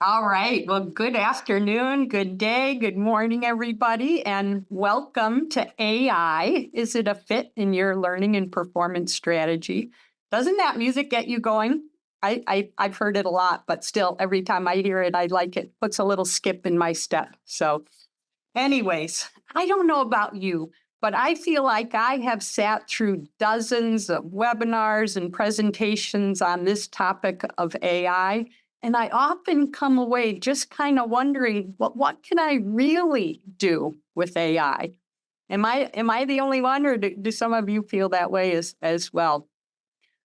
All right. Well, good afternoon, good day, good morning, everybody, and welcome to AI. Is it a fit in your learning and performance strategy? Doesn't that music get you going? I've heard it a lot, but still, every time I hear it, I like it. Puts a little skip in my step. So, anyways, I don't know about you, but I feel like I have sat through dozens of webinars and presentations on this topic of AI. And I often come away just kind of wondering, what can I really do with AI? Am I the only one, or do some of you feel that way as well?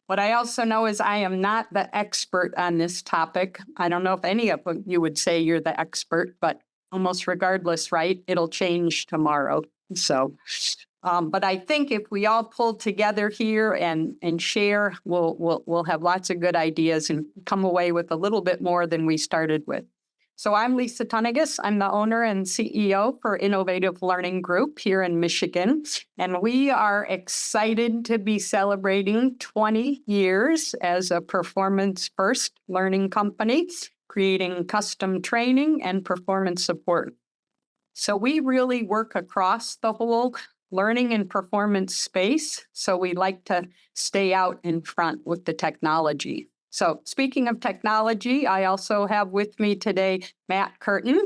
What I also know is I am not the expert on this topic. I don't know if any of you would say you're the expert, but almost regardless, right? It'll change tomorrow. So, but I think if we all pull together here and share, we'll have lots of good ideas and come away with a little bit more than we started with. So I'm Lisa Toenniges. I'm the owner and CEO for Innovative Learning Group here in Michigan. And we are excited to be celebrating 20 years as a performance-first learning company, creating custom training and performance support. So we really work across the whole learning and performance space. So we like to stay out in front with the technology. So speaking of technology, I also have with me today Matt Curtin.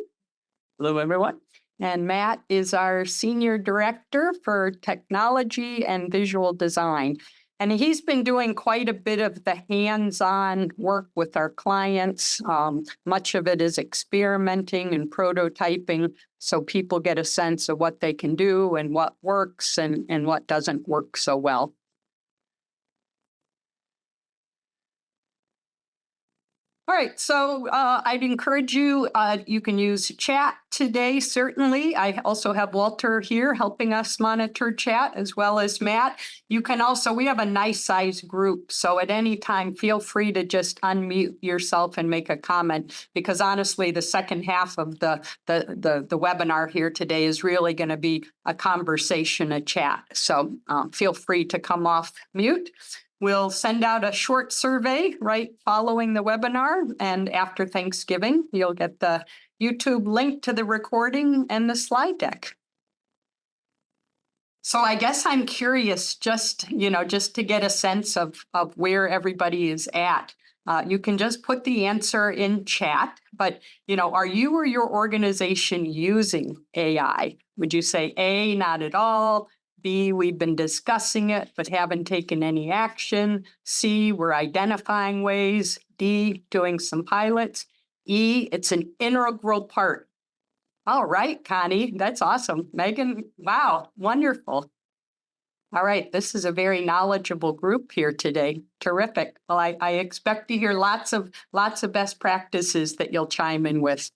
Hello, everyone. And Matt is our Senior Director for Technology and Visual Design. And he's been doing quite a bit of the hands-on work with our clients. Much of it is experimenting and prototyping so people get a sense of what they can do and what works and what doesn't work so well. All right, so I'd encourage you, you can use chat today, certainly. I also have Walter here helping us monitor chat, as well as Matt. You can also, we have a nice sized group, so at any time, feel free to just unmute yourself and make a comment, because honestly, the second half of the webinar here today is really going to be a conversation, a chat. So feel free to come off mute. We'll send out a short survey right following the webinar, and after Thanksgiving, you'll get the YouTube link to the recording and the slide deck. So I guess I'm curious, just to get a sense of where everybody is at. You can just put the answer in chat, but are you or your organization using AI? Would you say A, not at all? B, we've been discussing it, but haven't taken any action. C, we're identifying ways. D, doing some pilots. E, it's an integral part. All right, Connie, that's awesome. Megan, wow, wonderful. All right, this is a very knowledgeable group here today. Terrific. Well, I expect to hear lots of best practices that you'll chime in with.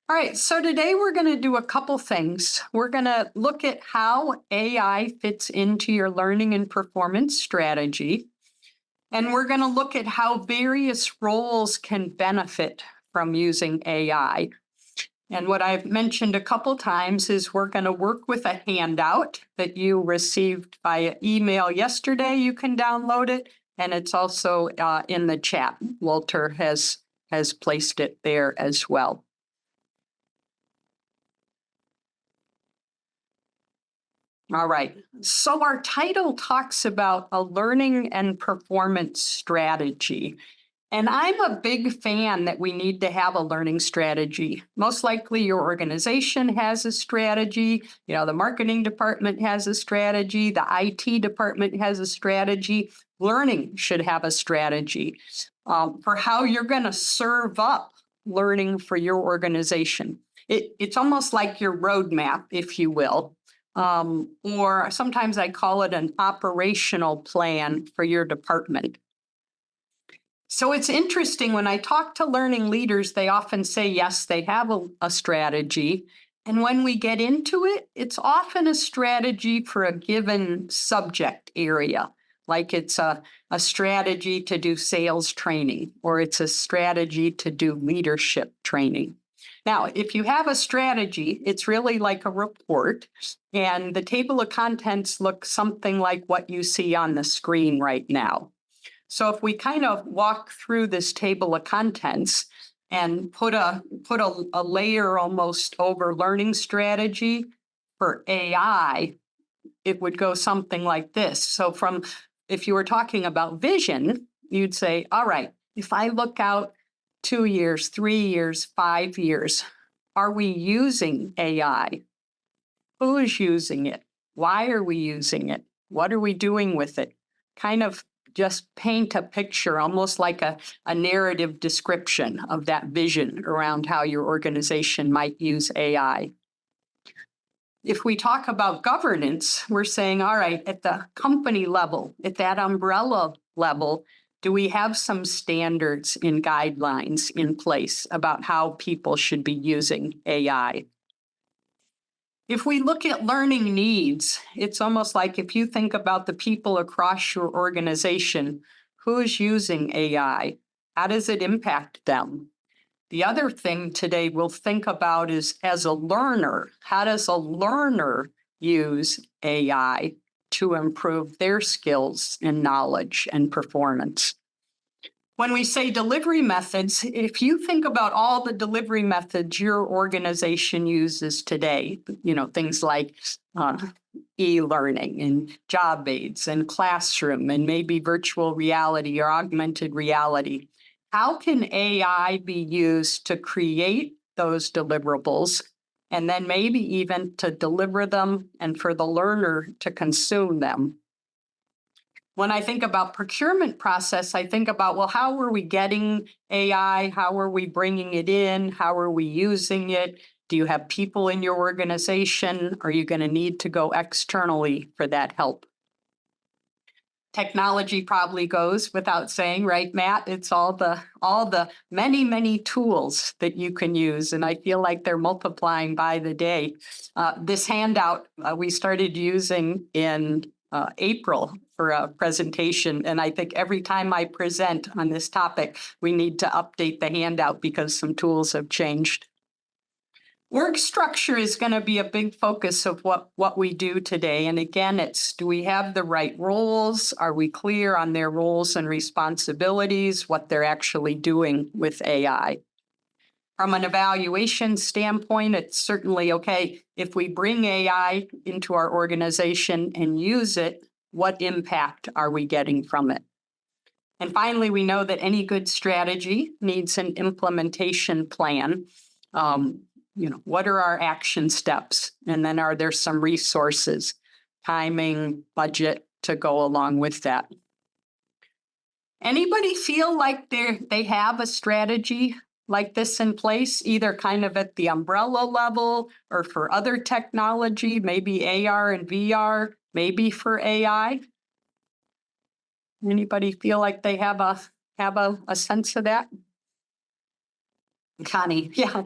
All right, so today we're going to do a couple things. We're going to look at how AI fits into your learning and performance strategy. And we're going to look at how various roles can benefit from using AI. And what I've mentioned a couple times is we're going to work with a handout that you received via email yesterday. You can download it, and it's also in the chat. Walter has placed it there as well. All right, so our title talks about a learning and performance strategy. And I'm a big fan that we need to have a learning strategy. Most likely your organization has a strategy, the marketing department has a strategy, the IT department has a strategy. Learning should have a strategy for how you're going to serve up learning for your organization. It's almost like your roadmap, if you will. Or sometimes I call it an operational plan for your department. So it's interesting, when I talk to learning leaders, they often say, yes, they have a strategy. And when we get into it, it's often a strategy for a given subject area. Like it's a strategy to do sales training, or it's a strategy to do leadership training. Now, if you have a strategy, it's really like a report, and the table of contents looks something like what you see on the screen right now. So if we kind of walk through this table of contents and put a layer almost over learning strategy for AI, it would go something like this. So if you were talking about vision, you'd say, all right, if I look out 2 years, 3 years, 5 years, are we using AI? Who is using it? Why are we using it? What are we doing with it? Kind of just paint a picture, almost like a narrative description of that vision around how your organization might use AI. If we talk about governance, we're saying, all right, at the company level, at that umbrella level, do we have some standards and guidelines in place about how people should be using AI? If we look at learning needs, it's almost like if you think about the people across your organization, who is using AI? How does it impact them? The other thing today we'll think about is, as a learner, how does a learner use AI to improve their skills and knowledge and performance? When we say delivery methods, if you think about all the delivery methods your organization uses today, things like e-learning and job aids and classroom and maybe virtual reality or augmented reality, how can AI be used to create those deliverables and then maybe even to deliver them and for the learner to consume them? When I think about procurement process, I think about, well, how are we getting AI? How are we bringing it in? How are we using it? Do you have people in your organization? Are you going to need to go externally for that help? Technology probably goes without saying, right, Matt? It's all the many, many tools that you can use, and I feel like they're multiplying by the day. This handout we started using in April for a presentation, and I think every time I present on this topic, we need to update the handout because some tools have changed. Work structure is going to be a big focus of what we do today. And again, it's, do we have the right roles? Are we clear on their roles and responsibilities, what they're actually doing with AI? From an evaluation standpoint, it's certainly okay if we bring AI into our organization and use it, what impact are we getting from it? And finally, we know that any good strategy needs an implementation plan. What are our action steps? And then are there some resources, timing, budget to go along with that? Anybody feel like they have a strategy like this in place, either kind of at the umbrella level or for other technology, maybe AR and VR, maybe for AI? Anybody feel like they have a sense of that? Connie, yeah.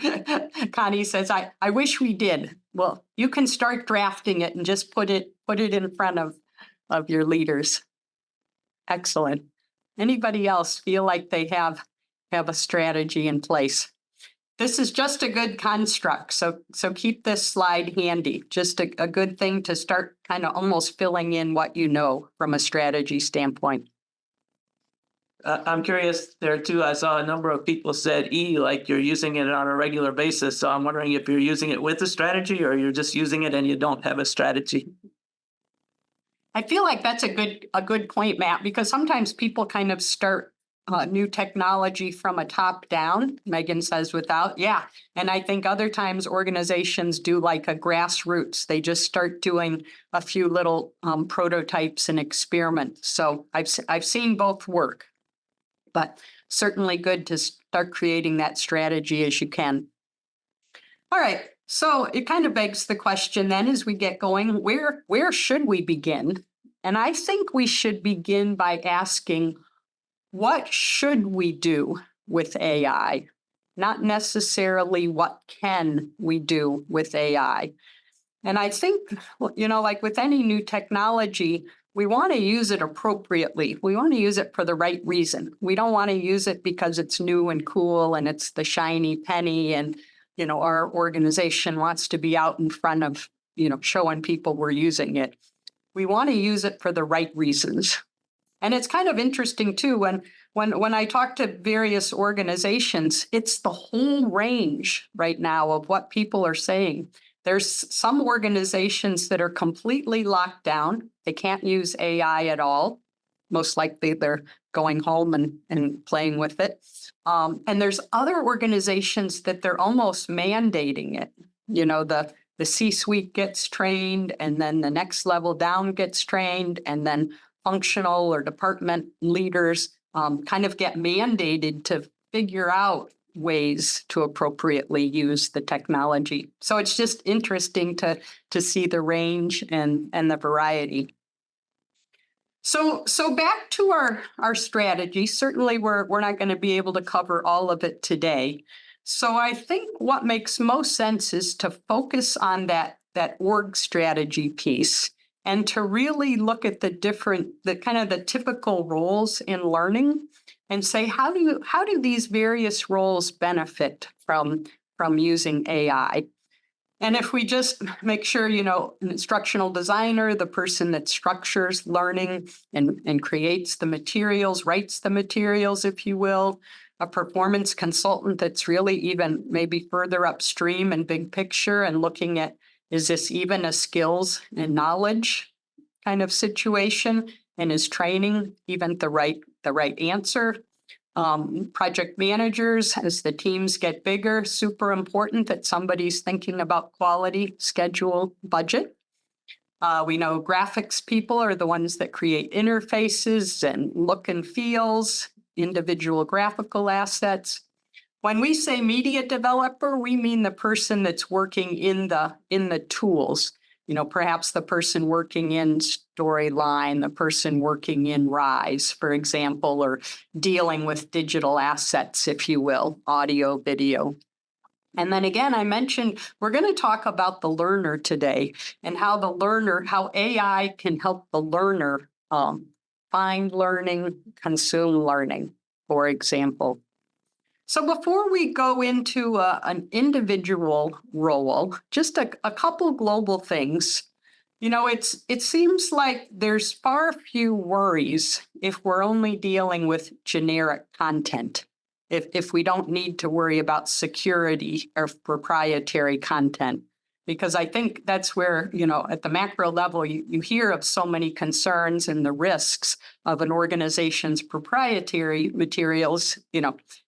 Connie says, I wish we did. Well, you can start drafting it and just put it in front of your leaders. Excellent. Anybody else feel like they have a strategy in place? This is just a good construct, so keep this slide handy. Just a good thing to start kind of almost filling in what you know from a strategy standpoint. I'm curious there too. I saw a number of people said like you're using it on a regular basis. So I'm wondering if you're using it with a strategy or you're just using it and you don't have a strategy. I feel like that's a good point, Matt, because sometimes people kind of start new technology from a top down. Megan says without, yeah. And I think other times organizations do like a grassroots. They just start doing a few little prototypes and experiments. So I've seen both work, but certainly good to start creating that strategy as you can. All right. So it kind of begs the question then as we get going, where should we begin? And I think we should begin by asking, what should we do with AI? Not necessarily what can we do with AI. And I think, like with any new technology, we want to use it appropriately. We want to use it for the right reason. We don't want to use it because it's new and cool and it's the shiny penny and, our organization wants to be out in front of, showing people we're using it. We want to use it for the right reasons. And it's kind of interesting too, when I talk to various organizations, it's the whole range right now of what people are saying. There's some organizations that are completely locked down. They can't use AI at all. Most likely they're going home and playing with it. And there's other organizations that they're almost mandating it. You know, the C-suite gets trained, and then the next level down gets trained, and then functional or department leaders kind of get mandated to figure out ways to appropriately use the technology. So it's just interesting to see the range and the variety. So back to our strategy. Certainly we're not going to be able to cover all of it today. So I think what makes most sense is to focus on that org strategy piece and to really look at the kind of the typical roles in learning and say, how do these various roles benefit from using AI? And if we just make sure, an instructional designer, the person that structures learning and creates the materials, writes the materials, if you will, a performance consultant that's really even maybe further upstream and big picture and looking at, is this even a skills and knowledge kind of situation? And is training even the right answer? Project managers, as the teams get bigger, super important that somebody's thinking about quality, schedule, budget. We know graphics people are the ones that create interfaces and look and feels, individual graphical assets. When we say media developer, we mean the person that's working in the tools. Perhaps the person working in Storyline, the person working in Rise, for example, or dealing with digital assets, if you will, audio, video. And then again, I mentioned we're going to talk about the learner today and how AI can help the learner find learning, consume learning, for example. So before we go into an individual role, just a couple global things. It seems like there's far few worries if we're only dealing with generic content, if we don't need to worry about security or proprietary content. Because I think that's where, at the macro level, you hear of so many concerns and the risks of an organization's proprietary materials,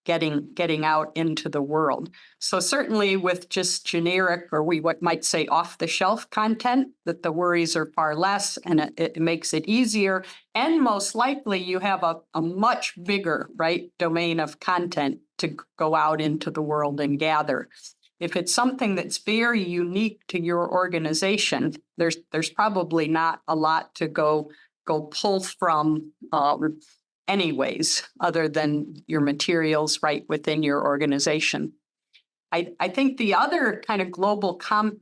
getting out into the world. So certainly with just generic, or what might say off-the-shelf content, that the worries are far less and it makes it easier. And most likely you have a much bigger, domain of content to go out into the world and gather. If it's something that's very unique to your organization, there's probably not a lot to go pull from anyways, other than your materials right within your organization. I think the other kind of global comment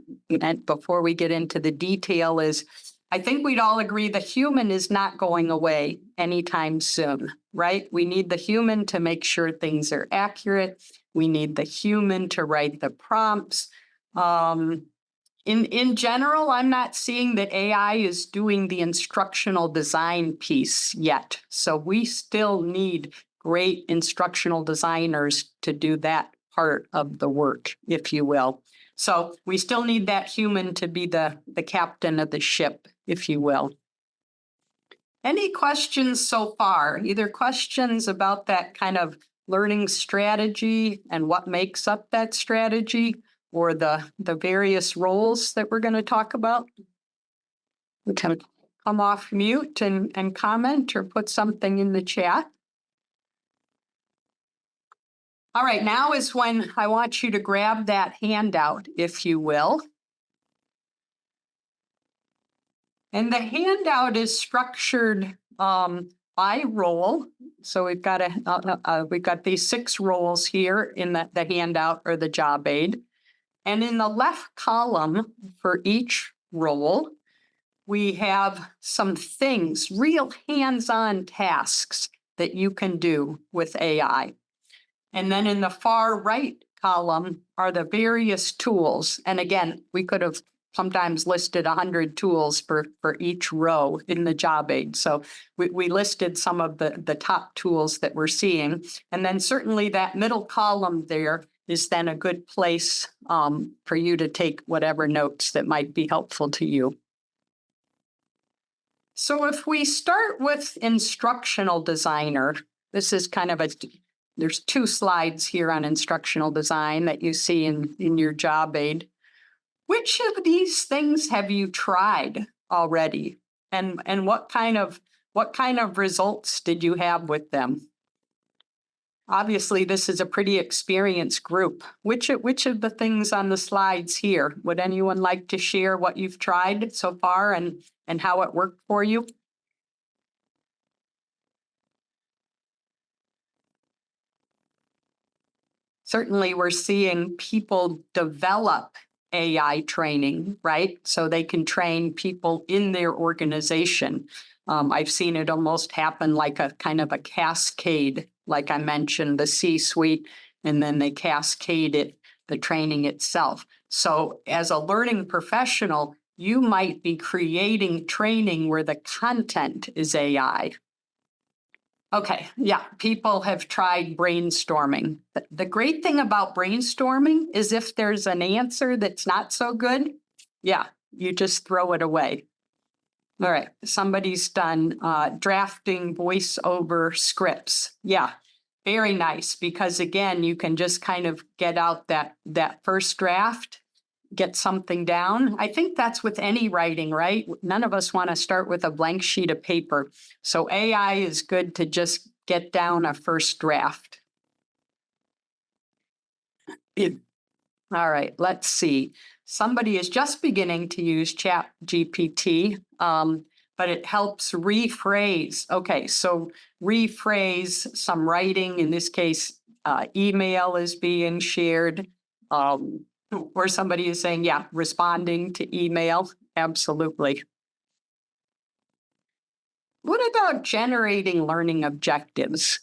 before we get into the detail is, I think we'd all agree the human is not going away anytime soon, right? We need the human to make sure things are accurate. We need the human to write the prompts. In general, I'm not seeing that AI is doing the instructional design piece yet. So we still need great instructional designers to do that part of the work, if you will. So we still need that human to be the captain of the ship, if you will. Any questions so far? Either questions about that kind of learning strategy and what makes up that strategy, or the various roles that we're going to talk about? We can come off mute and comment or put something in the chat. All right, now is when I want you to grab that handout, if you will. And the handout is structured by role. So we've got these 6 roles here in the handout or the job aid. And in the left column for each role, we have some things, real hands-on tasks that you can do with AI. And then in the far right column are the various tools. And again, we could have sometimes listed 100 tools for each row in the job aid. So we listed some of the top tools that we're seeing. And then certainly that middle column there is then a good place for you to take whatever notes that might be helpful to you. So if we start with instructional designer, this is kind of there's 2 slides here on instructional design that you see in your job aid. Which of these things have you tried already? And what kind of results did you have with them? Obviously, this is a pretty experienced group. Which of the things on the slides here, would anyone like to share what you've tried so far and how it worked for you? Certainly, we're seeing people develop AI training, right? So they can train people in their organization. I've seen it almost happen like a kind of a cascade, like I mentioned, the C-suite, and then they cascade it, the training itself. So as a learning professional, you might be creating training where the content is AI. Okay, yeah, people have tried brainstorming. The great thing about brainstorming is if there's an answer that's not so good, yeah, you just throw it away. All right, somebody's done drafting voiceover scripts. Yeah, very nice, because again, you can just kind of get out that first draft, get something down. I think that's with any writing, right? None of us want to start with a blank sheet of paper. So AI is good to just get down a first draft. All right, let's see. Somebody is just beginning to use Chat GPT, but it helps rephrase. Okay, so rephrase some writing. In this case, email is being shared. Or somebody is saying, yeah, responding to email. Absolutely. What about generating learning objectives?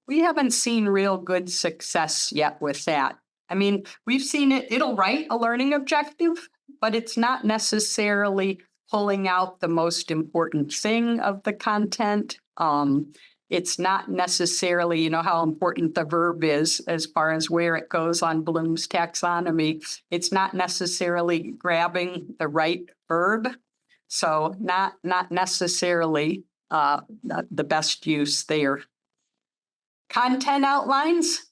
We haven't seen real good success yet with that. I mean, we've seen it'll write a learning objective, but it's not necessarily pulling out the most important thing of the content. It's not necessarily, you know, how important the verb is as far as where it goes on Bloom's taxonomy. It's not necessarily grabbing the right verb. So not necessarily the best use there. Content outlines,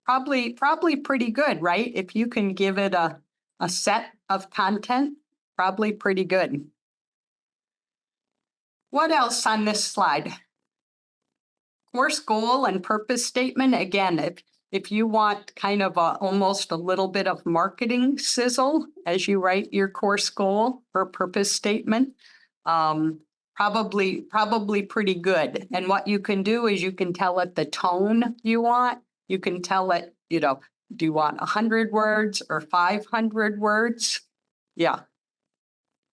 probably pretty good, right? If you can give it a set of content, probably pretty good. What else on this slide? Course goal and purpose statement. Again, if you want kind of almost a little bit of marketing sizzle as you write your course goal or purpose statement, probably pretty good. And what you can do is you can tell it the tone you want. You can tell it, you know, do you want 100 words or 500 words? Yeah.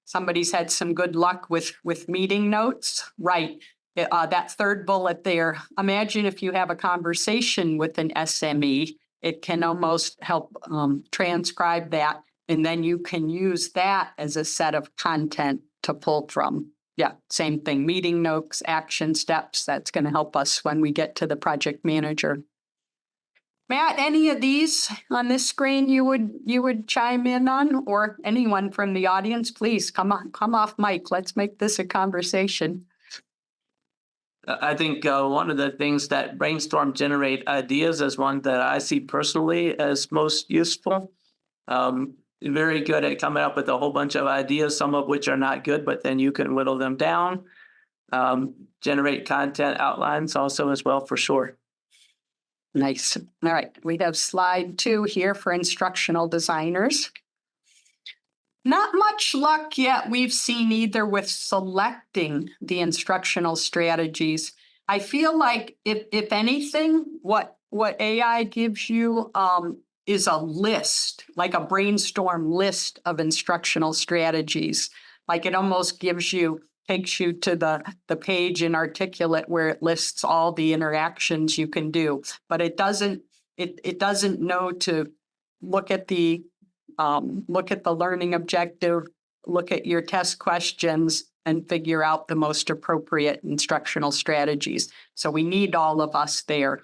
Somebody's had some good luck with meeting notes, right? That third bullet there, imagine if you have a conversation with an SME, it can almost help transcribe that, and then you can use that as a set of content to pull from. Yeah, same thing, meeting notes, action steps, that's going to help us when we get to the project manager. Matt, any of these on this screen you would chime in on, or anyone from the audience, please come off mic. Let's make this a conversation. I think one of the things that brainstorm generate ideas is one that I see personally as most useful. Very good at coming up with a whole bunch of ideas, some of which are not good, but then you can whittle them down. Generate content outlines also as well, for sure. Nice. All right, we have slide 2 here for instructional designers. Not much luck yet we've seen either with selecting the instructional strategies. I feel like if anything, what AI gives you is a list, like a brainstorm list of instructional strategies. Like it almost takes you to the page in Articulate where it lists all the interactions you can do, but it doesn't know to look at the look at the learning objective, look at your test questions, and figure out the most appropriate instructional strategies. So we need all of us there.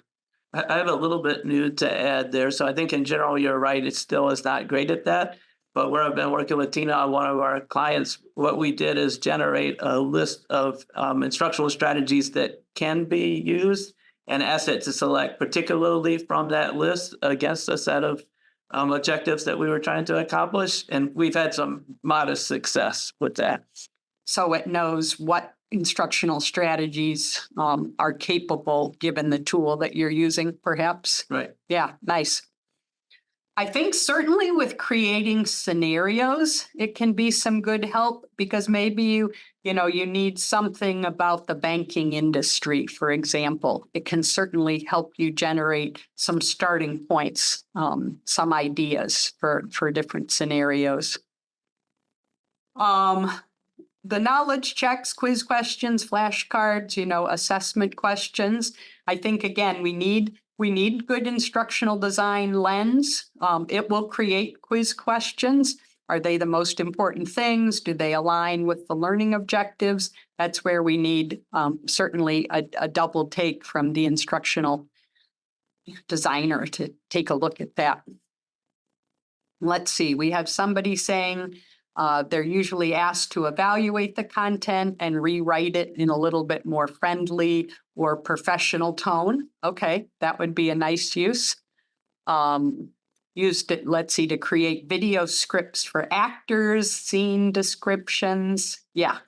I have a little bit new to add there. So I think in general, you're right. It still is not great at that. But where I've been working with Tina on one of our clients, what we did is generate a list of instructional strategies that can be used and asked it to select particularly from that list against a set of objectives that we were trying to accomplish. And we've had some modest success with that. So it knows what instructional strategies are capable given the tool that you're using, perhaps. Right. Yeah, nice. I think certainly with creating scenarios, it can be some good help because maybe you need something about the banking industry, for example. It can certainly help you generate some starting points, some ideas for different scenarios. The knowledge checks, quiz questions, flashcards, assessment questions. I think, again, we need good instructional design lens. It will create quiz questions. Are they the most important things? Do they align with the learning objectives? That's where we need certainly a double take from the instructional designer to take a look at that. Let's see, we have somebody saying, they're usually asked to evaluate the content and rewrite it in a little bit more friendly or professional tone. Okay, that would be a nice use. Used it, let's see, to create video scripts for actors, scene descriptions. Yeah,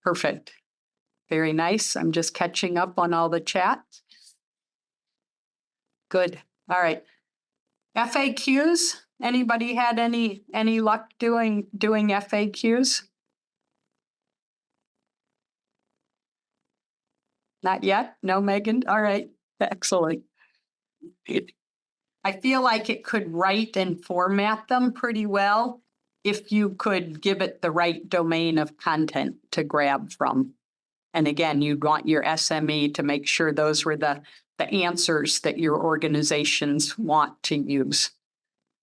perfect. Very nice. I'm just catching up on all the chat. Good. All right. FAQs. Anybody had any luck doing FAQs? Not yet? No, Megan? All right. Excellent. I feel like it could write and format them pretty well if you could give it the right domain of content to grab from. And again, you'd want your SME to make sure those were the answers that your organizations want to use.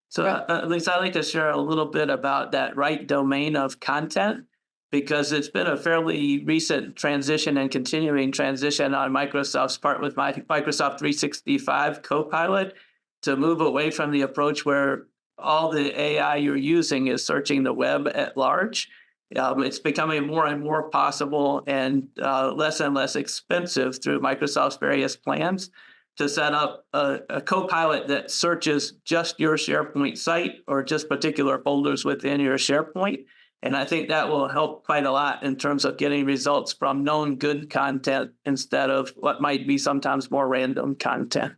So at least I'd like to share a little bit about that right domain of content, because it's been a fairly recent transition and continuing transition on Microsoft's part with my Microsoft 365 Copilot to move away from the approach where all the AI you're using is searching the web at large. It's becoming more and more possible and less expensive through Microsoft's various plans to set up a Copilot that searches just your SharePoint site or just particular folders within your SharePoint. And I think that will help quite a lot in terms of getting results from known good content instead of what might be sometimes more random content.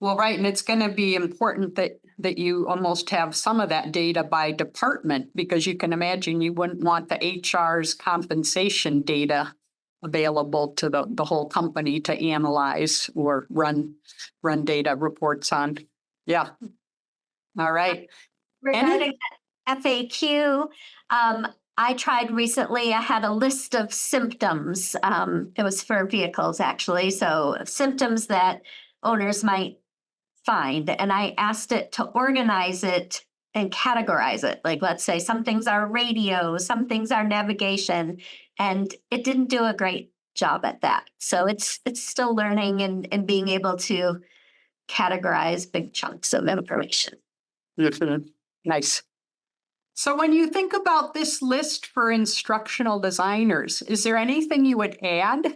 Well, right. And it's going to be important that you almost have some of that data by department, because you can imagine you wouldn't want the HR's compensation data available to the whole company to analyze or run data reports on. Yeah. All right. Regarding FAQ, I tried recently, I had a list of symptoms. It was for vehicles, actually. So symptoms that owners might find. And I asked it to organize it and categorize it. Like, let's say some things are radio, some things are navigation, and it didn't do a great job at that. So it's still learning and being able to categorize big chunks of information. Nice. So when you think about this list for instructional designers, is there anything you would add?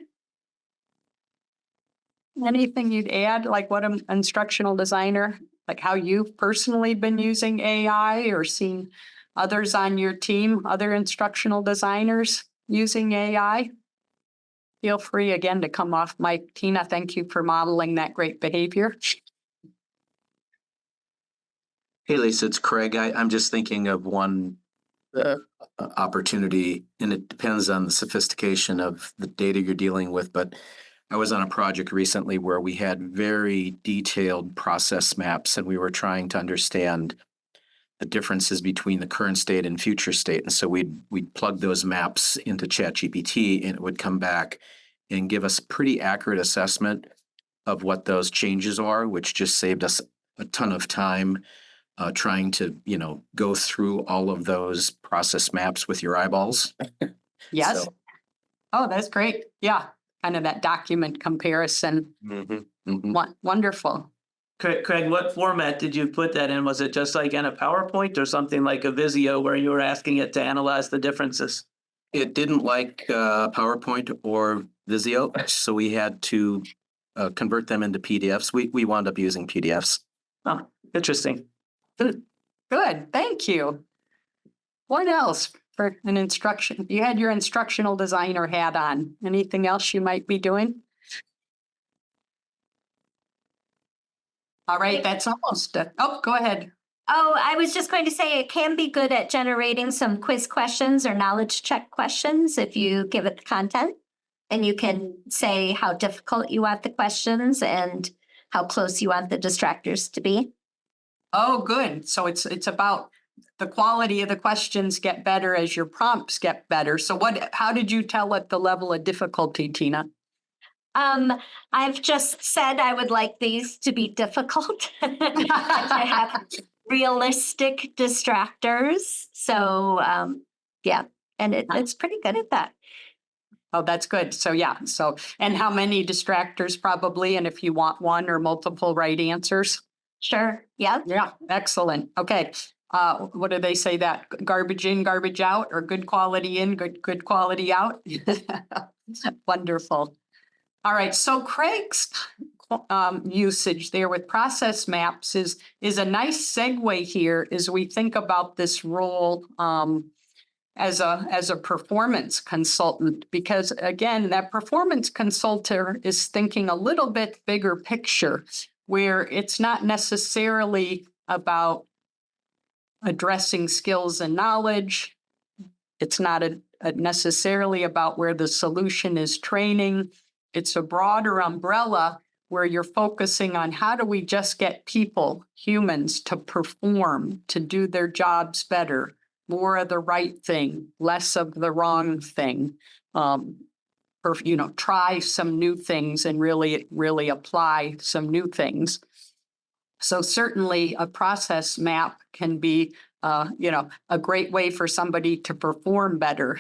Anything you'd add, like what an instructional designer, like how you've personally been using AI or seen others on your team, other instructional designers using AI? Feel free again to come off mic. Tina, thank you for modeling that great behavior. Hey, Lisa, it's Craig. I'm just thinking of one opportunity, and it depends on the sophistication of the data you're dealing with. But I was on a project recently where we had very detailed process maps, and we were trying to understand the differences between the current state and future state. And so we'd plug those maps into ChatGPT, and it would come back and give us pretty accurate assessment of what those changes are, which just saved us a ton of time. trying to, go through all of those process maps with your eyeballs. Yes. So, Oh, that's great. Yeah. Kind of that document comparison. mhm, mhm. Wonderful. Craig, what format did you put that in? Was it just like in a PowerPoint or something like a Visio where you were asking it to analyze the differences? It didn't like PowerPoint or Visio, so we had to convert them into PDFs. We wound up using PDFs. Oh, interesting. Good. Thank you. What else for an instruction? You had your instructional designer hat on. Anything else you might be doing? All right, that's almost. Oh, go ahead. Oh, I was just going to say it can be good at generating some quiz questions or knowledge check questions if you give it the content. And you can say how difficult you want the questions and how close you want the distractors to be. Oh, good. So it's about the quality of the questions get better as your prompts get better. So how did you tell it the level of difficulty, Tina? I've just said I would like these to be difficult and to have realistic distractors. So yeah, and it's pretty good at that. Oh, that's good. So yeah. So, and how many distractors probably? And if you want one or multiple right answers? Sure. Yeah. Yeah. Excellent. Okay. What do they say that garbage in, garbage out, or good quality in, good quality out? Wonderful. All right. So Craig's usage there with process maps is a nice segue here as we think about this role as a performance consultant, because again, that performance consultant is thinking a little bit bigger picture, where it's not necessarily about addressing skills and knowledge. It's not necessarily about where the solution is training. It's a broader umbrella where you're focusing on how do we just get people, humans, to perform, to do their jobs better, more of the right thing, less of the wrong thing. Or, try some new things and really apply some new things. So certainly a process map can be, a great way for somebody to perform better.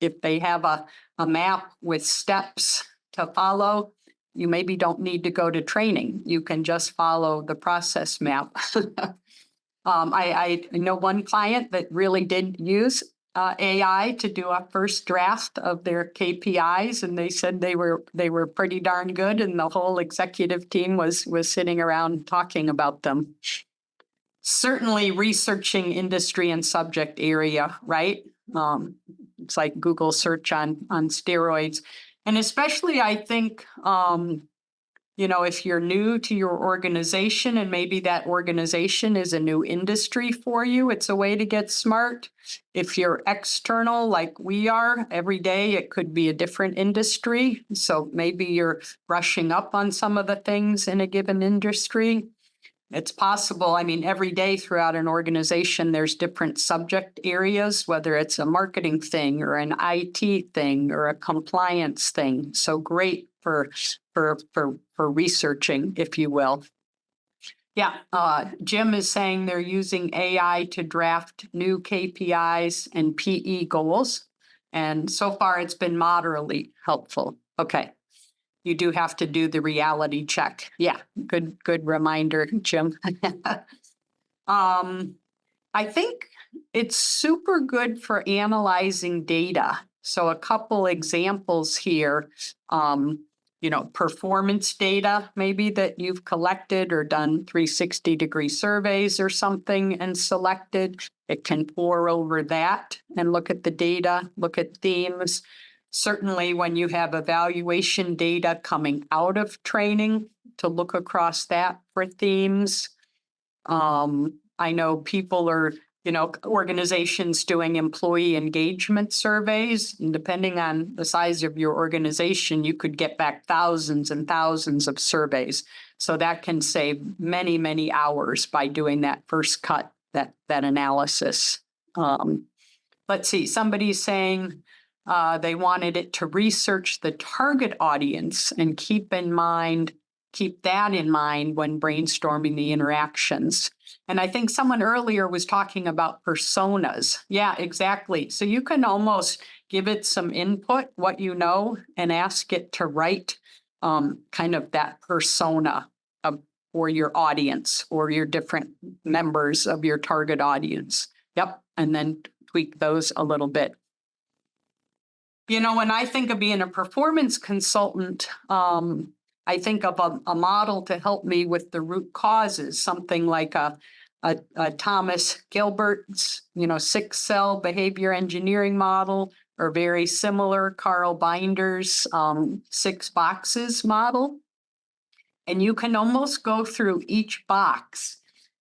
If they have a map with steps to follow, you maybe don't need to go to training. You can just follow the process map. I know one client that really did use AI to do a first draft of their KPIs, and they said they were pretty darn good, and the whole executive team was sitting around talking about them. Certainly, researching industry and subject area, right? It's like Google search on steroids, and especially I think. If you're new to your organization and maybe that organization is a new industry for you, it's a way to get smart. If you're external like we are, every day it could be a different industry. So maybe you're brushing up on some of the things in a given industry. It's possible. I mean, every day throughout an organization, there's different subject areas, whether it's a marketing thing or an IT thing or a compliance thing. So great for researching, if you will. Yeah, Jim is saying they're using AI to draft new KPIs and PE goals. And so far it's been moderately helpful. Okay. You do have to do the reality check. Yeah, good reminder, Jim. I think it's super good for analyzing data. So a couple examples here, performance data maybe that you've collected or done 360-degree surveys or something and selected. It can pore over that and look at the data, look at themes. Certainly when you have evaluation data coming out of training, to look across that for themes. I know people are, organizations doing employee engagement surveys, and depending on the size of your organization, you could get back thousands and thousands of surveys. So that can save many, many hours by doing that first cut, that analysis. Let's see, somebody's saying they wanted it to research the target audience and keep in mind keep that in mind when brainstorming the interactions. And I think someone earlier was talking about personas. Yeah, exactly. So you can almost give it some input, what you know, and ask it to write kind of that persona for your audience or your different members of your target audience. Yep. And then tweak those a little bit. You know, when I think of being a performance consultant, I think of a model to help me with the root causes, something like a Thomas Gilbert's, 6-cell behavior engineering model, or very similar Carl Binder's 6 boxes model. And you can almost go through each box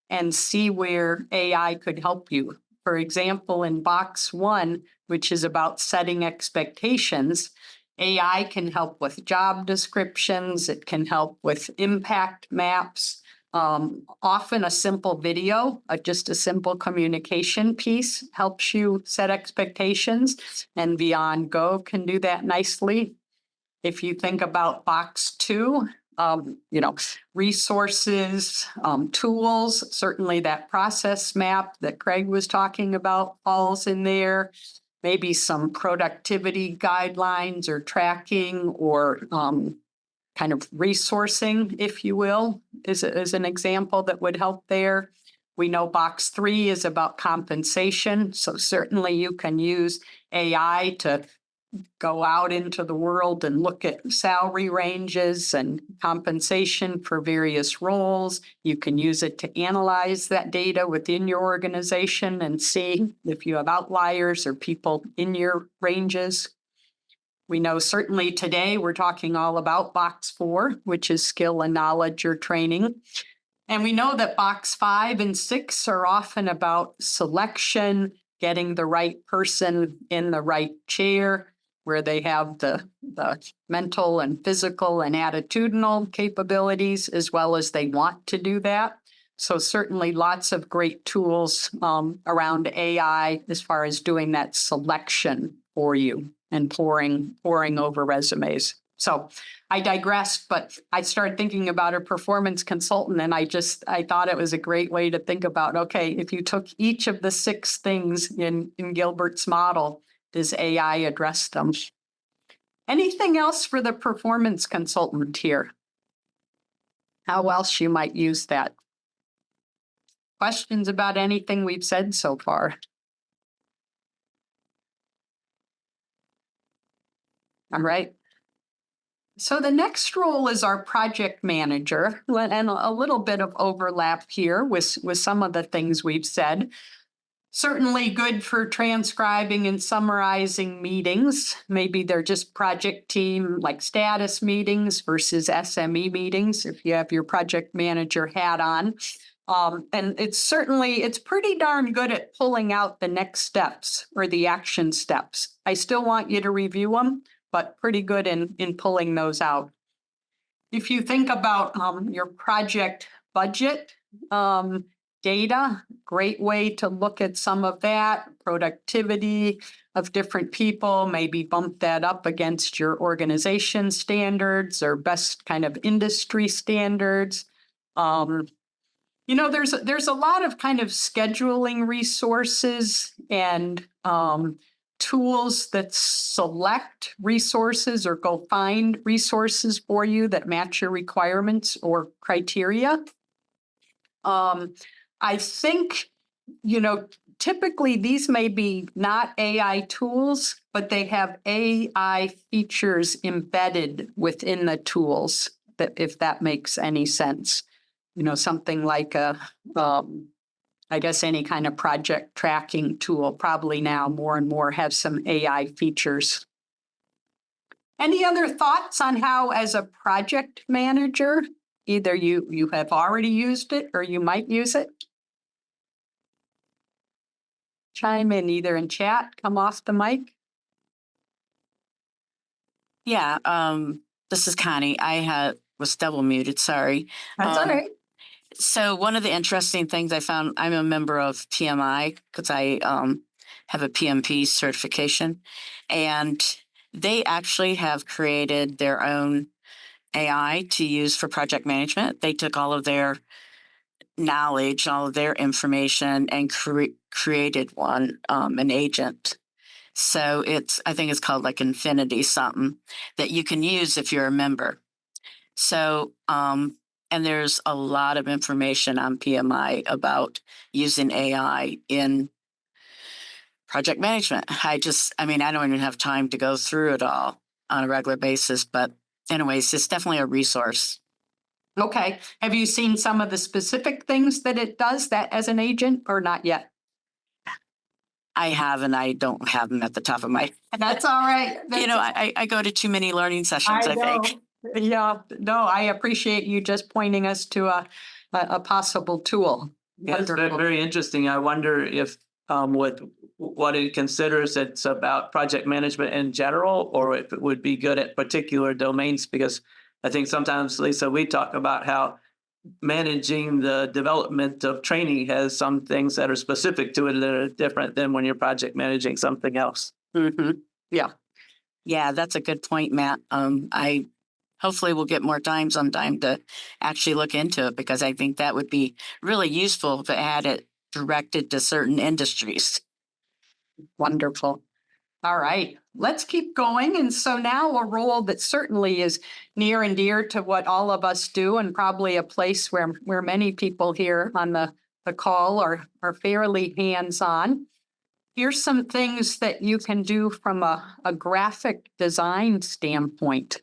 and see where AI could help you. For example, in box 1, which is about setting expectations, AI can help with job descriptions. It can help with impact maps. Often a simple video, just a simple communication piece helps you set expectations, and Beyond Go can do that nicely. If you think about box 2, resources, tools, certainly that process map that Craig was talking about falls in there. Maybe some productivity guidelines or tracking or kind of resourcing, if you will, is an example that would help there. We know box 3 is about compensation. So certainly you can use AI to go out into the world and look at salary ranges and compensation for various roles. You can use it to analyze that data within your organization and see if you have outliers or people in your ranges. We know certainly today we're talking all about box 4, which is skill and knowledge or training. And we know that box 5 and 6 are often about selection, getting the right person in the right chair, where they have the mental and physical and attitudinal capabilities, as well as they want to do that. So certainly lots of great tools around AI as far as doing that selection for you and poring over resumes. So I digressed, but I started thinking about a performance consultant, and I thought it was a great way to think about, okay, if you took each of the 6 things in Gilbert's model, does AI address them? Anything else for the performance consultant here? How else you might use that? Questions about anything we've said so far? All right. So the next role is our project manager, and a little bit of overlap here with some of the things we've said. Certainly good for transcribing and summarizing meetings. Maybe they're just project team like status meetings versus SME meetings if you have your project manager hat on. And it's pretty darn good at pulling out the next steps or the action steps. I still want you to review them, but pretty good in pulling those out. If you think about your project budget, data, great way to look at some of that, productivity of different people, maybe bump that up against your organization standards or best kind of industry standards. There's a lot of kind of scheduling resources and tools that select resources or go find resources for you that match your requirements or criteria. I think, typically these may be not AI tools, but they have AI features embedded within the tools, that if that makes any sense. Something like I guess any kind of project tracking tool probably now more and more have some AI features. Any other thoughts on how, as a project manager, either you have already used it or you might use it? Chime in either in chat, come off the mic. Yeah, this is Connie. I was double muted, sorry. That's all right. So one of the interesting things I found, I'm a member of PMI because I have a PMP certification, and they actually have created their own AI to use for project management. They took all of their knowledge, all of their information, and created one, an agent. So I think it's called like Infinity something that you can use if you're a member. So, and there's a lot of information on PMI about using AI in project management. I mean, I don't even have time to go through it all on a regular basis, but anyways, it's definitely a resource. Okay. Have you seen some of the specific things that it does that as an agent or not yet? I have, and I don't have them at the top of my head. That's all right. You know, I go to too many learning sessions, I think. Yeah, no, I appreciate you just pointing us to a possible tool. Yeah, it's Wonderful. very interesting. I wonder if what it considers it's about project management in general, or if it would be good at particular domains, because I think sometimes, Lisa, we talk about how managing the development of training has some things that are specific to it that are different than when you're project managing something else. Mm-hmm. Yeah. Yeah, that's a good point, Matt. I hopefully we'll get more time sometime to actually look into it, because I think that would be really useful if it had it directed to certain industries. Wonderful. All right, let's keep going. And so now a role that certainly is near and dear to what all of us do, and probably a place where many people here on the call are fairly hands-on. Here's some things that you can do from a graphic design standpoint.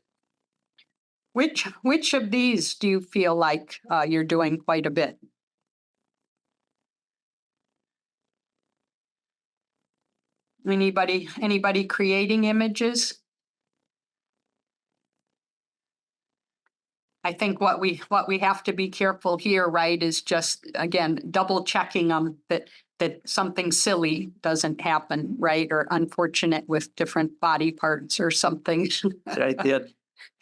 Which of these do you feel like you're doing quite a bit? Anybody creating images? I think what we have to be careful here, right, is just again double checking that something silly doesn't happen, right, or unfortunate with different body parts or something. Right?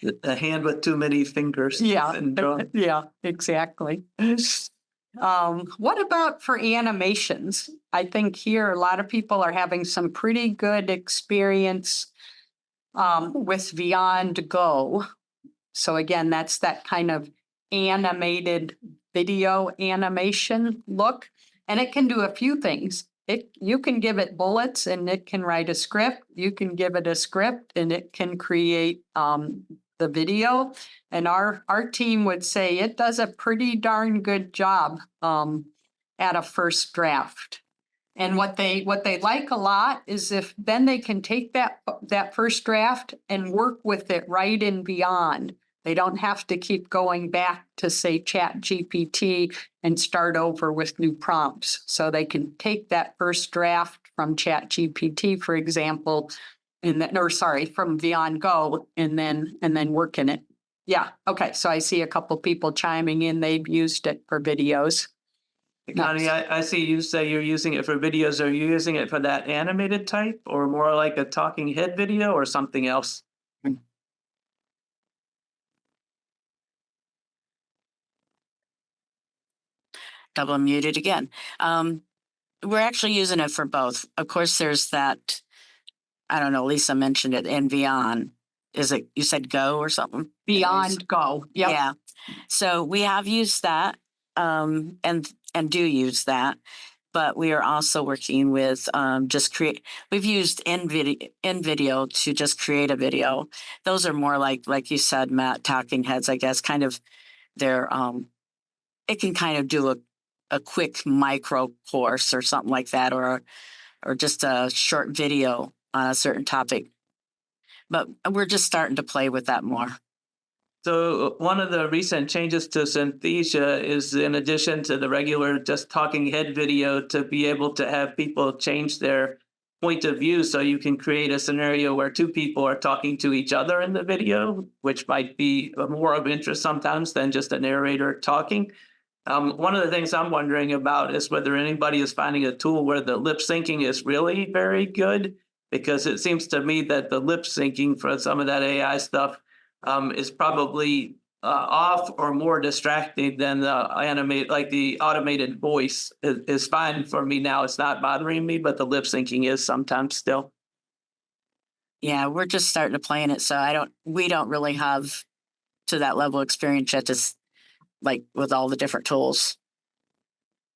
The hand with too many fingers. Yeah, syndrome. yeah, exactly. What about for animations? I think here a lot of people are having some pretty good experience with Beyond Go. So again, that's that kind of animated video animation look, and it can do a few things. You can give it bullets and it can write a script. You can give it a script and it can create the video. And our team would say it does a pretty darn good job at a first draft. And what they like a lot is if then they can take that first draft and work with it right in Beyond. They don't have to keep going back to, say, Chat GPT and start over with new prompts. So they can take that first draft from Chat GPT, for example, from Beyond Go, and then work in it. Yeah. Okay. So I see a couple people chiming in. They've used it for videos. Connie, I see you say you're using it for videos. Are you using it for that animated type, or more like a talking head video, or something else? Double muted again. We're actually using it for both. Of course, there's that, I don't know, Lisa mentioned it, in Beyond. Is it, you said Go or something? Beyond Go. Yep. Yeah. So we have used that and do use that. But we are also working with we've used InVideo to just create a video. Those are more like you said, Matt, talking heads, I guess, kind of they're, it can kind of do a quick micro course or something like that, or just a short video on a certain topic. But we're just starting to play with that more. So one of the recent changes to Synthesia is, in addition to the regular just talking head video, to be able to have people change their point of view. So you can create a scenario where two people are talking to each other in the video, which might be more of interest sometimes than just a narrator talking. One of the things I'm wondering about is whether anybody is finding a tool where the lip syncing is really very good, because it seems to me that the lip syncing for some of that AI stuff is probably off or more distracting than the automated voice is fine for me now. It's not bothering me, but the lip syncing is sometimes still. Yeah, we're just starting to play in it, so we don't really have to that level of experience yet, just like with all the different tools.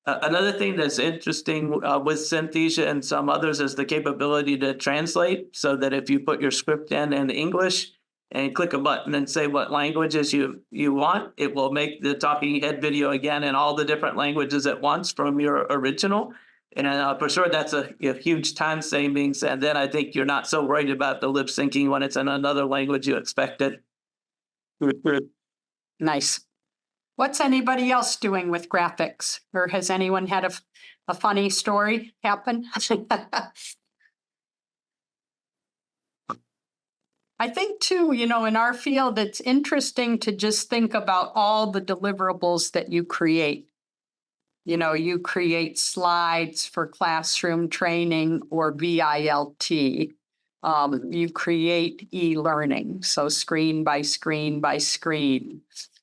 Another thing that's interesting with Synthesia and some others is the capability to translate, so that if you put your script in English and you click a button and say what languages you want, it will make the talking head video again in all the different languages at once from your original. And for sure, that's a huge time savings. And then I think you're not so worried about the lip syncing when it's in another language you expected. Nice. What's anybody else doing with graphics? Or has anyone had a funny story happen? I think too, in our field, it's interesting to just think about all the deliverables that you create. You create slides for classroom training or VILT. You create e-learning, so screen by screen by screen.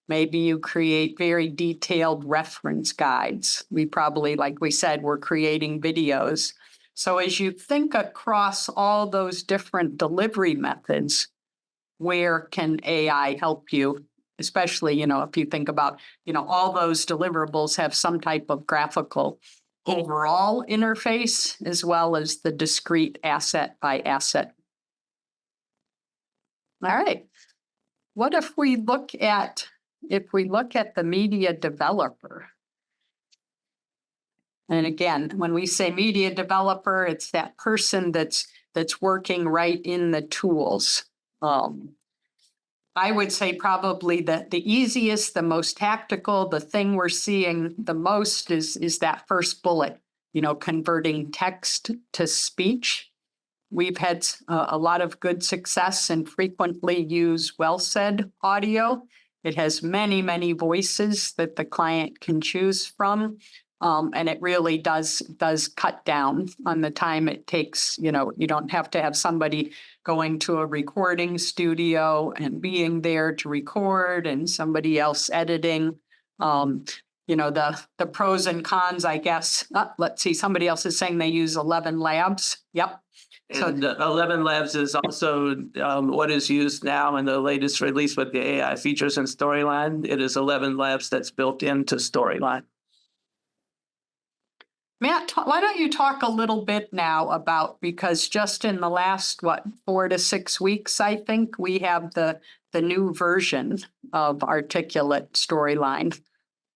Maybe you create very detailed reference guides. We probably, like we said, we're creating videos. So as you think across all those different delivery methods, where can AI help you? Especially, if you think about, all those deliverables have some type of graphical overall interface as well as the discrete asset by asset. All right. What if we look at the media developer? And again, when we say media developer, it's that person that's working right in the tools. I would say probably that the easiest, the most tactical, the thing we're seeing the most is that first bullet, converting text to speech. We've had a lot of good success and frequently use well-said audio. It has many, many voices that the client can choose from. And it really does cut down on the time it takes. You don't have to have somebody going to a recording studio and being there to record and somebody else editing. The pros and cons, I guess. Let's see, somebody else is saying they use 11 Labs. Yep. And 11 Labs is also what is used now in the latest release with the AI features in Storyline. It is 11 Labs that's built into Storyline. Matt, why don't you talk a little bit now about, because just in the last, 4 to 6 weeks, I think, we have the new version of Articulate Storyline.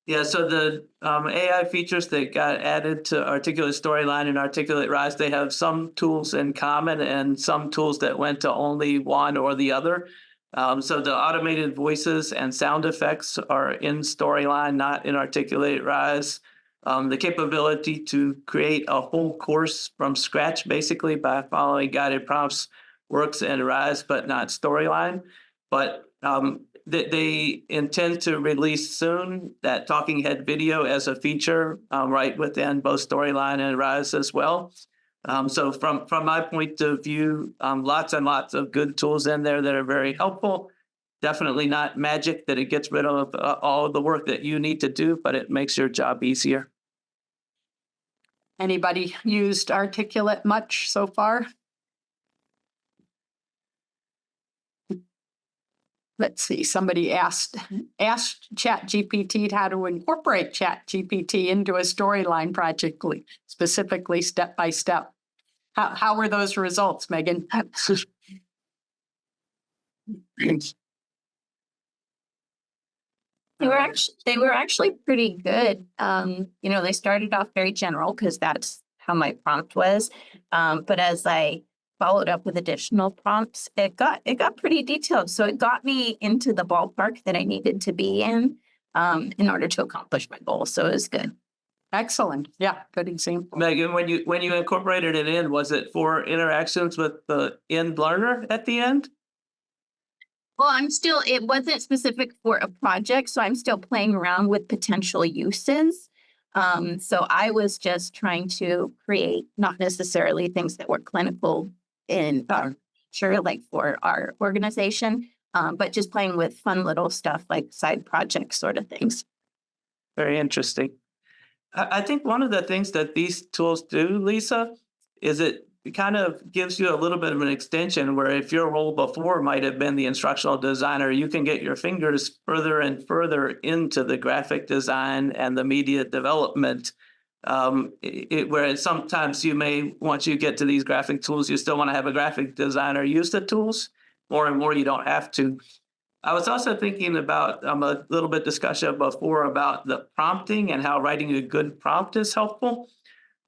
Yeah, so the AI features that got added to Articulate Storyline and Articulate Rise, they have some tools in common and some tools that went to only one or the other. So the automated voices and sound effects are in Storyline, not in Articulate Rise. The capability to create a whole course from scratch, basically by following guided prompts, works in Rise, but not Storyline. But they intend to release soon that talking head video as a feature right within both Storyline and Rise as well. So from my point of view, lots and lots of good tools in there that are very helpful. Definitely not magic that it gets rid of all of the work that you need to do, but it makes your job easier. Anybody used Articulate much so far? Let's see, somebody asked ChatGPT how to incorporate ChatGPT into a Storyline project, specifically step by step. How were those results, Megan? They were actually pretty good. They started off very general because that's how my prompt was. But as I followed up with additional prompts, it got pretty detailed. So it got me into the ballpark that I needed to be in order to accomplish my goal. So it was good. Excellent. Yeah, good example. Megan, when you incorporated it in, was it for interactions with the end learner at the end? Well, it wasn't specific for a project, so I'm still playing around with potential uses. So I was just trying to create not necessarily things that were clinical in like for our organization, but just playing with fun little stuff like side projects sort of things. Very interesting. I think one of the things that these tools do, Lisa, is it it kind of gives you a little bit of an extension where if your role before might have been the instructional designer, you can get your fingers further and further into the graphic design and the media development. Whereas sometimes you may, once you get to these graphic tools, you still want to have a graphic designer use the tools. More and more, you don't have to. I was also thinking about a little bit discussion before about the prompting and how writing a good prompt is helpful.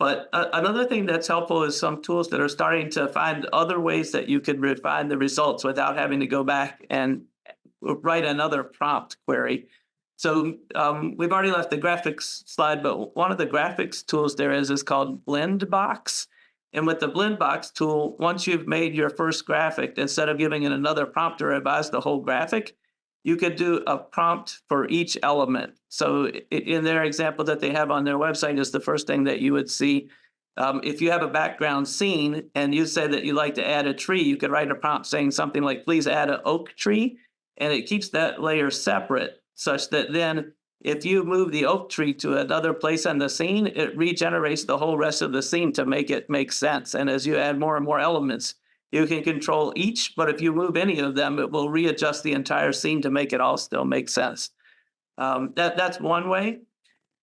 But another thing that's helpful is some tools that are starting to find other ways that you could refine the results without having to go back and write another prompt query. So we've already left the graphics slide, but one of the graphics tools there is called Blendbox. And with the Blendbox tool, once you've made your first graphic, instead of giving it another prompt to revise the whole graphic, you could do a prompt for each element. So in their example that they have on their website is the first thing that you would see. If you have a background scene and you say that you like to add a tree, you could write a prompt saying something like, please add an oak tree. And it keeps that layer separate such that then if you move the oak tree to another place in the scene, it regenerates the whole rest of the scene to make it make sense. And as you add more and more elements, you can control each, but if you move any of them, it will readjust the entire scene to make it all still make sense. That's one way.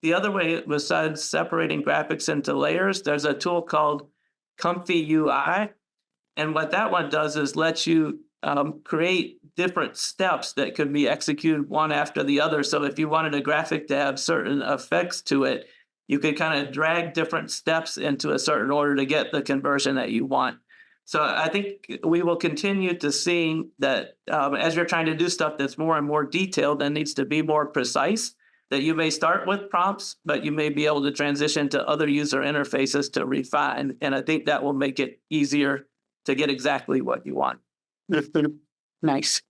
The other way, besides separating graphics into layers, there's a tool called Comfy UI. And what that one does is let you create different steps that could be executed one after the other. So if you wanted a graphic to have certain effects to it, you could kind of drag different steps into a certain order to get the conversion that you want. So I think we will continue to see that as you're trying to do stuff that's more and more detailed and needs to be more precise, that you may start with prompts, but you may be able to transition to other user interfaces to refine. And I think that will make it easier to get exactly what you want. Nice.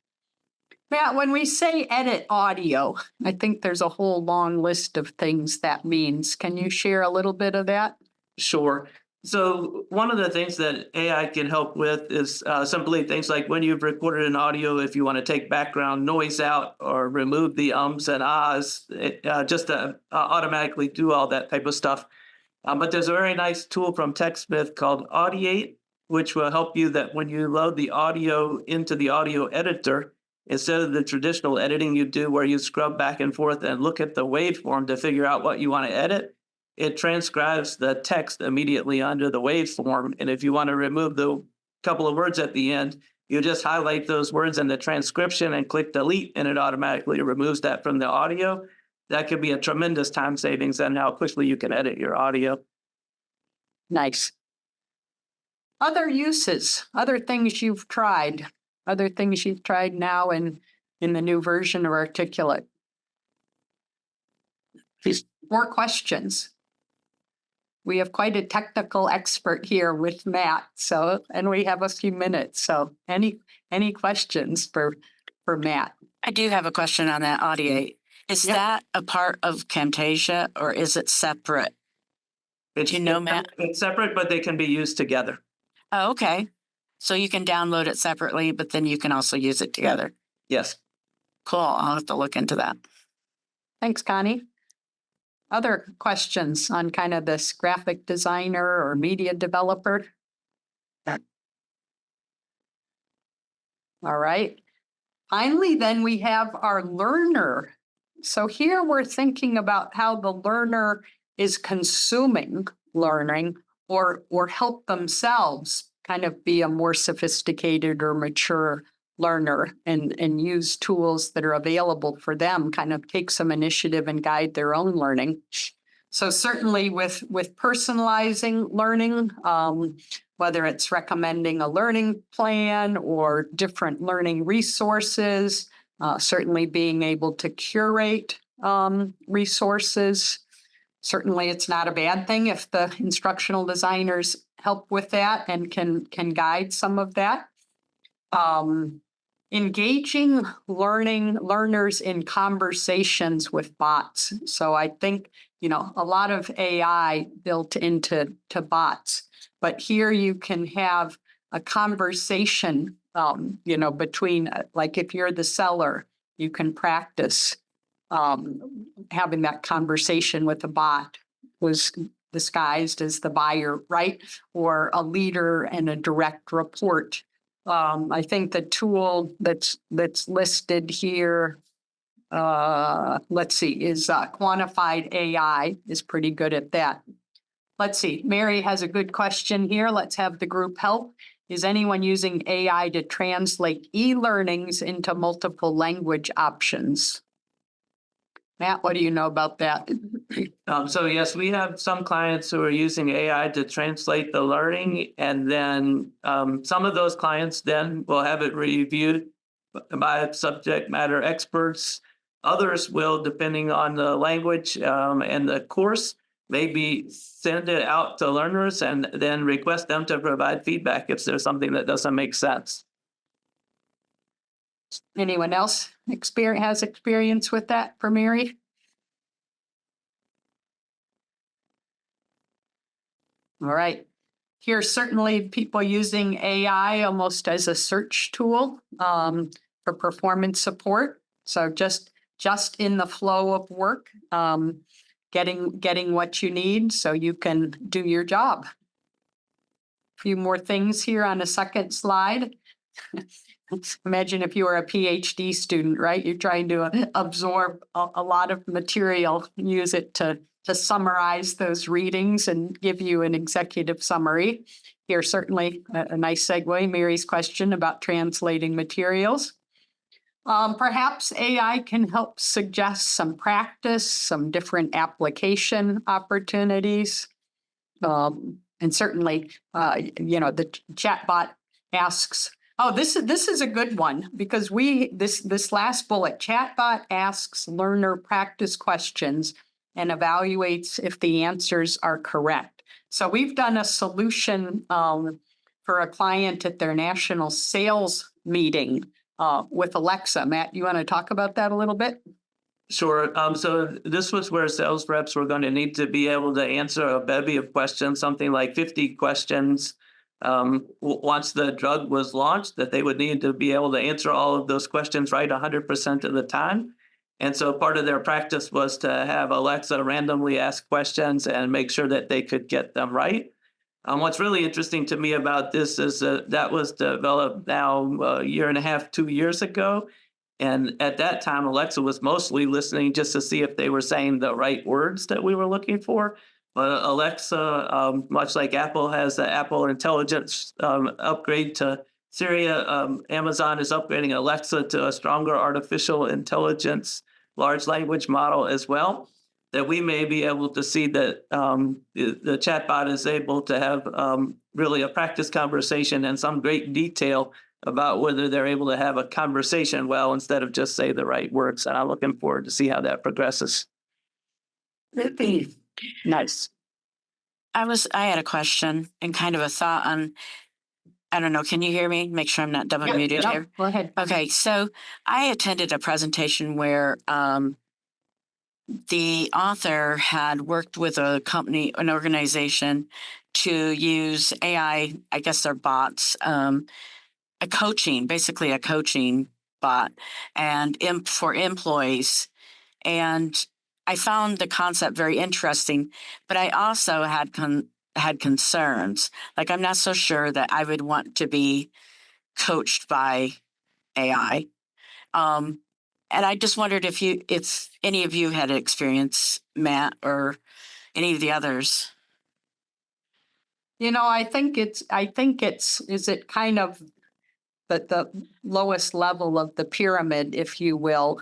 Matt, when we say edit audio, I think there's a whole long list of things that means. Can you share a little bit of that? Sure. So one of the things that AI can help with is simply things like when you've recorded an audio, if you want to take background noise out or remove the ums and ahs, just to automatically do all that type of stuff. But there's a very nice tool from TechSmith called Audiate, which will help you that when you load the audio into the audio editor, instead of the traditional editing you do where you scrub back and forth and look at the waveform to figure out what you want to edit, it transcribes the text immediately under the waveform. And if you want to remove the couple of words at the end, you just highlight those words in the transcription and click delete, and it automatically removes that from the audio. That could be a tremendous time savings on how quickly you can edit your audio. Nice. Other uses, other things you've tried now in the new version of Articulate. More questions. We have quite a technical expert here with Matt, and we have a few minutes. So any questions for Matt? I do have a question on that Audiate. Is that a part of Camtasia or is it separate? Do you know, Matt? It's separate, but they can be used together. Oh, okay. So you can download it separately, but then you can also use it together. Yes. Cool. I'll have to look into that. Thanks, Connie. Other questions on kind of this graphic designer or media developer? All right. Finally, then we have our learner. So here we're thinking about how the learner is consuming learning or help themselves kind of be a more sophisticated or mature learner and use tools that are available for them, kind of take some initiative and guide their own learning. So certainly with personalizing learning, whether it's recommending a learning plan or different learning resources, certainly being able to curate resources. Certainly it's not a bad thing if the instructional designers help with that and can guide some of that. Engaging learners in conversations with bots. So I think, a lot of AI built into bots, but here you can have a conversation, between, like if you're the seller, you can practice having that conversation with a bot. Was disguised as the buyer, right? Or a leader and a direct report. I think the tool that's listed here, let's see, is quantified AI is pretty good at that. Let's see, Mary has a good question here. Let's have the group help. Is anyone using AI to translate e-learnings into multiple language options? Matt, what do you know about that? So yes, we have some clients who are using AI to translate the learning, and then some of those clients then will have it reviewed by subject matter experts. Others will, depending on the language and the course, maybe send it out to learners and then request them to provide feedback if there's something that doesn't make sense. Anyone else has experience with that for Mary? All right. Here's certainly people using AI almost as a search tool for performance support. So just in the flow of work, getting what you need so you can do your job. A few more things here on a second slide. Imagine if you were a PhD student, right? You're trying to absorb a lot of material, use it to summarize those readings and give you an executive summary. Here's certainly a nice segue, Mary's question about translating materials. Perhaps AI can help suggest some practice, some different application opportunities. And certainly, the chatbot asks, oh, this is a good one because this last bullet, chatbot asks learner practice questions and evaluates if the answers are correct. So we've done a solution for a client at their national sales meeting with Alexa. Matt, you want to talk about that a little bit? Sure. So this was where sales reps were going to need to be able to answer a bevy of questions, something like 50 questions. Once the drug was launched, that they would need to be able to answer all of those questions right 100% of the time. And so part of their practice was to have Alexa randomly ask questions and make sure that they could get them right. What's really interesting to me about this is that was developed now a year and a half, 2 years ago. And at that time, Alexa was mostly listening just to see if they were saying the right words that we were looking for. But Alexa, much like Apple has the Apple Intelligence upgrade to Siri, Amazon is upgrading Alexa to a stronger artificial intelligence large language model as well, that we may be able to see that the chatbot is able to have really a practice conversation and some great detail about whether they're able to have a conversation well instead of just say the right words. And I'm looking forward to see how that progresses. Nice. I had a question and kind of a thought on, I don't know, can you hear me? Make sure I'm not double muted here. Go ahead. Okay, so I attended a presentation where the author had worked with a company, an organization to use AI, I guess they're bots, basically a coaching bot and for employees. And I found the concept very interesting, but I also had concerns. Like, I'm not so sure that I would want to be coached by AI. And I just wondered if any of you had experience, Matt, or any of the others. I think it's is it kind of the lowest level of the pyramid, if you will.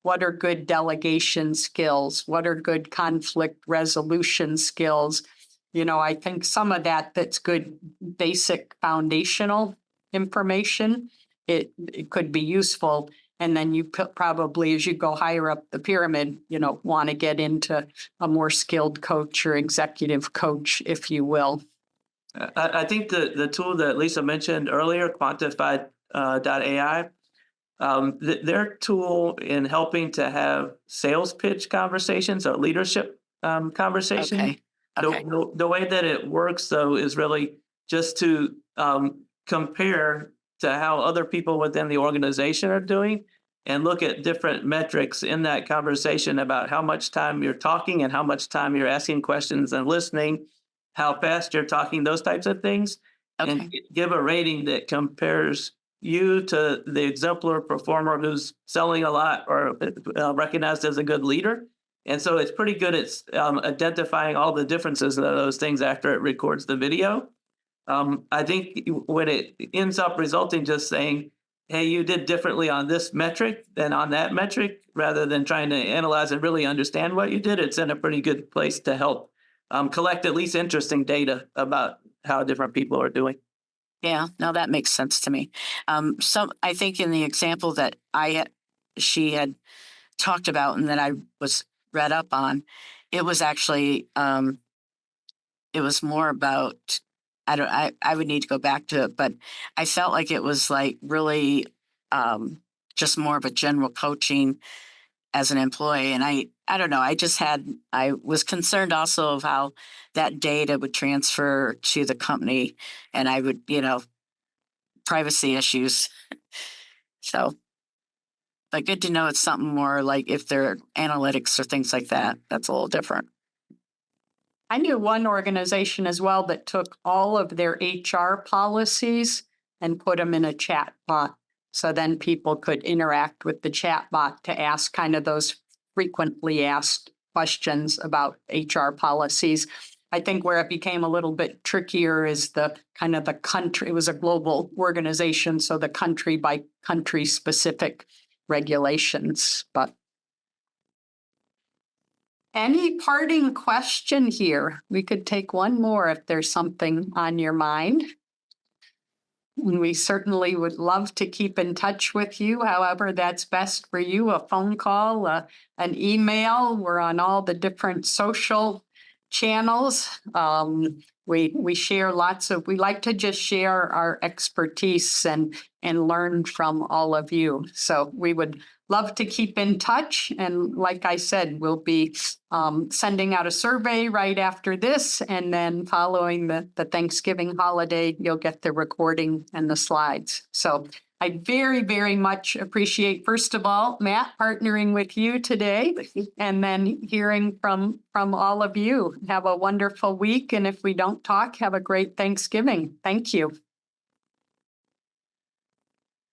What are good delegation skills? What are good conflict resolution skills? I think some of that's good basic foundational information. It could be useful. And then you probably, as you go higher up the pyramid, want to get into a more skilled coach or executive coach, if you will. I think the tool that Lisa mentioned earlier, Quantified.ai, their tool in helping to have sales pitch conversations or leadership conversations. Okay. The way that it works, though, is really just to compare to how other people within the organization are doing and look at different metrics in that conversation about how much time you're talking and how much time you're asking questions and listening, how fast you're talking, those types of things, and Okay. give a rating that compares you to the exemplar performer who's selling a lot or recognized as a good leader. And so it's pretty good at identifying all the differences of those things after it records the video. I think when it ends up resulting just saying, hey, you did differently on this metric than on that metric, rather than trying to analyze and really understand what you did, it's in a pretty good place to help collect at least interesting data about how different people are doing. Yeah, no, that makes sense to me. So I think in the example that she had talked about and that I was read up on, it was actually it was more about I would need to go back to it, but I felt like it was like really just more of a general coaching as an employee. And I don't know, I was concerned also of how that data would transfer to the company, and I would, privacy issues. So, but good to know it's something more like if there are analytics or things like that, that's a little different. I knew one organization as well that took all of their HR policies and put them in a chat bot. So then people could interact with the chat bot to ask kind of those frequently asked questions about HR policies. I think where it became a little bit trickier is the kind of the country. It was a global organization, so the country by country specific regulations. But any parting question here? We could take one more if there's something on your mind. And we certainly would love to keep in touch with you, however that's best for you, a phone call, an email. We're on all the different social channels. We share we like to just share our expertise and learn from all of you. So we would love to keep in touch. And like I said, we'll be sending out a survey right after this. And then following the Thanksgiving holiday, you'll get the recording and the slides. So I very, very much appreciate, first of all, Matt, partnering with you today, and then hearing from all of you. Have a wonderful week. And if we don't talk, have a great Thanksgiving. Thank you.